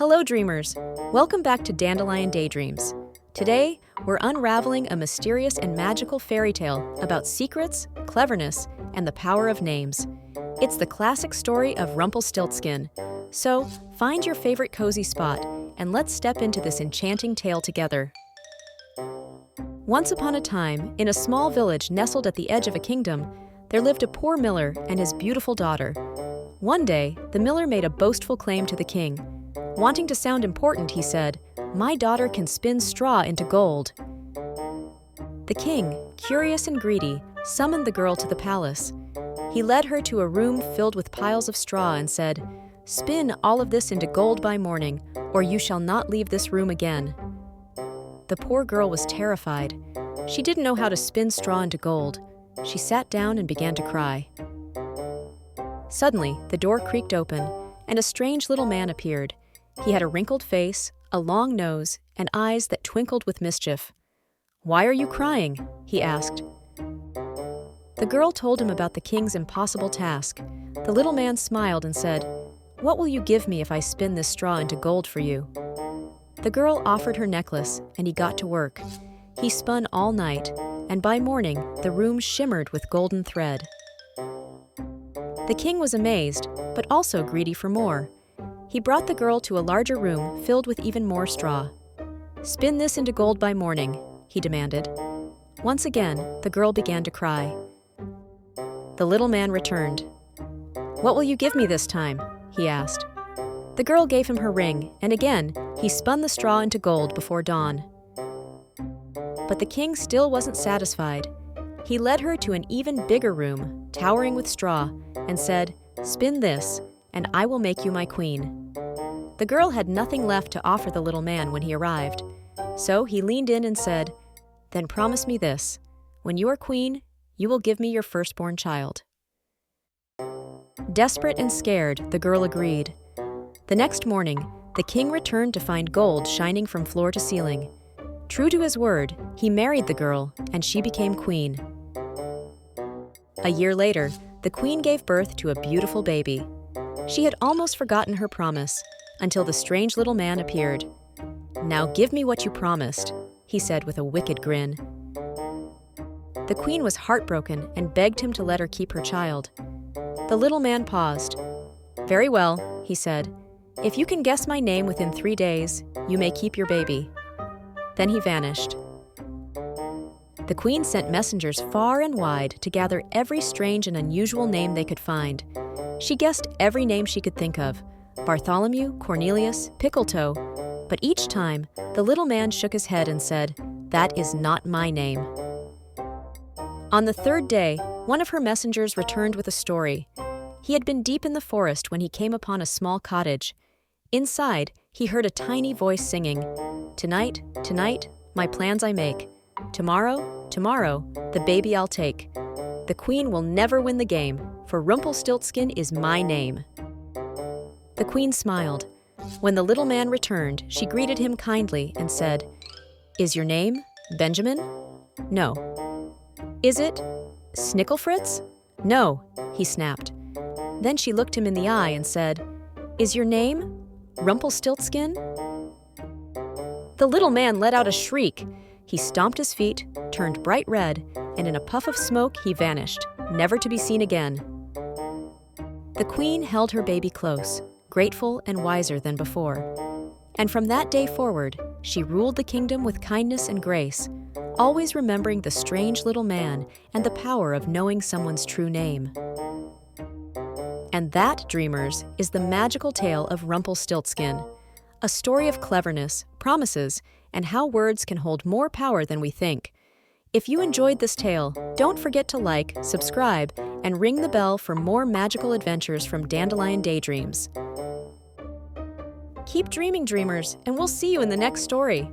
Hello, dreamers! Welcome back to Dandelion Daydreams. Today, we're unraveling a mysterious and magical fairy tale about secrets, cleverness, and the power of names. It's the classic story of Rumpelstiltskin. So, find your favorite cozy spot, and let's step into this enchanting tale together. Once upon a time, in a small village nestled at the edge of a kingdom, there lived a poor miller and his beautiful daughter. One day, the miller made a boastful claim to the king. Wanting to sound important, he said, "My daughter can spin straw into gold." The king, curious and greedy, summoned the girl to the palace. He led her to a room filled with piles of straw and said, "Spin all of this into gold by morning, or you shall not leave this room again." The poor girl was terrified. She didn't know how to spin straw into gold. She sat down and began to cry. Suddenly, the door creaked open, and a strange little man appeared. He had a wrinkled face, a long nose, and eyes that twinkled with mischief. "Why are you crying?" he asked. The girl told him about the king's impossible task. The little man smiled and said, "What will you give me if I spin this straw into gold for you?" The girl offered her necklace, and he got to work. He spun all night, and by morning, the room shimmered with golden thread. The king was amazed, but also greedy for more. He brought the girl to a larger room filled with even more straw. "Spin this into gold by morning," he demanded. Once again, the girl began to cry. The little man returned. "What will you give me this time?" he asked. The girl gave him her ring, and again, he spun the straw into gold before dawn. But the king still wasn't satisfied. He led her to an even bigger room, towering with straw, and said, "Spin this, and I will make you my queen." The girl had nothing left to offer the little man when he arrived. So he leaned in and said, "Then promise me this. When you are queen, you will give me your firstborn child." Desperate and scared, the girl agreed. The next morning, the king returned to find gold shining from floor to ceiling. True to his word, he married the girl, and she became queen. A year later, the queen gave birth to a beautiful baby. She had almost forgotten her promise, until the strange little man appeared. "Now give me what you promised," he said with a wicked grin. The queen was heartbroken and begged him to let her keep her child. The little man paused. "Very well," he said. "If you can guess my name within 3 days, you may keep your baby." Then he vanished. The queen sent messengers far and wide to gather every strange and unusual name they could find. She guessed every name she could think of: Bartholomew, Cornelius, Pickletoe. But each time, the little man shook his head and said, "That is not my name." On the third day, one of her messengers returned with a story. He had been deep in the forest when he came upon a small cottage. Inside, he heard a tiny voice singing, "Tonight, tonight, my plans I make. Tomorrow, tomorrow, the baby I'll take. The queen will never win the game, for Rumpelstiltskin is my name." The queen smiled. When the little man returned, she greeted him kindly and said, "Is your name Benjamin?" "No." "Is it Snicklefritz?" "No," he snapped. Then she looked him in the eye and said, "Is your name Rumpelstiltskin?" The little man let out a shriek. He stomped his feet, turned bright red, and in a puff of smoke he vanished, never to be seen again. The queen held her baby close, grateful and wiser than before. And from that day forward, she ruled the kingdom with kindness and grace, always remembering the strange little man and the power of knowing someone's true name. And that, dreamers, is the magical tale of Rumpelstiltskin, a story of cleverness, promises, and how words can hold more power than we think. If you enjoyed this tale, don't forget to like, subscribe, and ring the bell for more magical adventures from Dandelion Daydreams. Keep dreaming, dreamers, and we'll see you in the next story.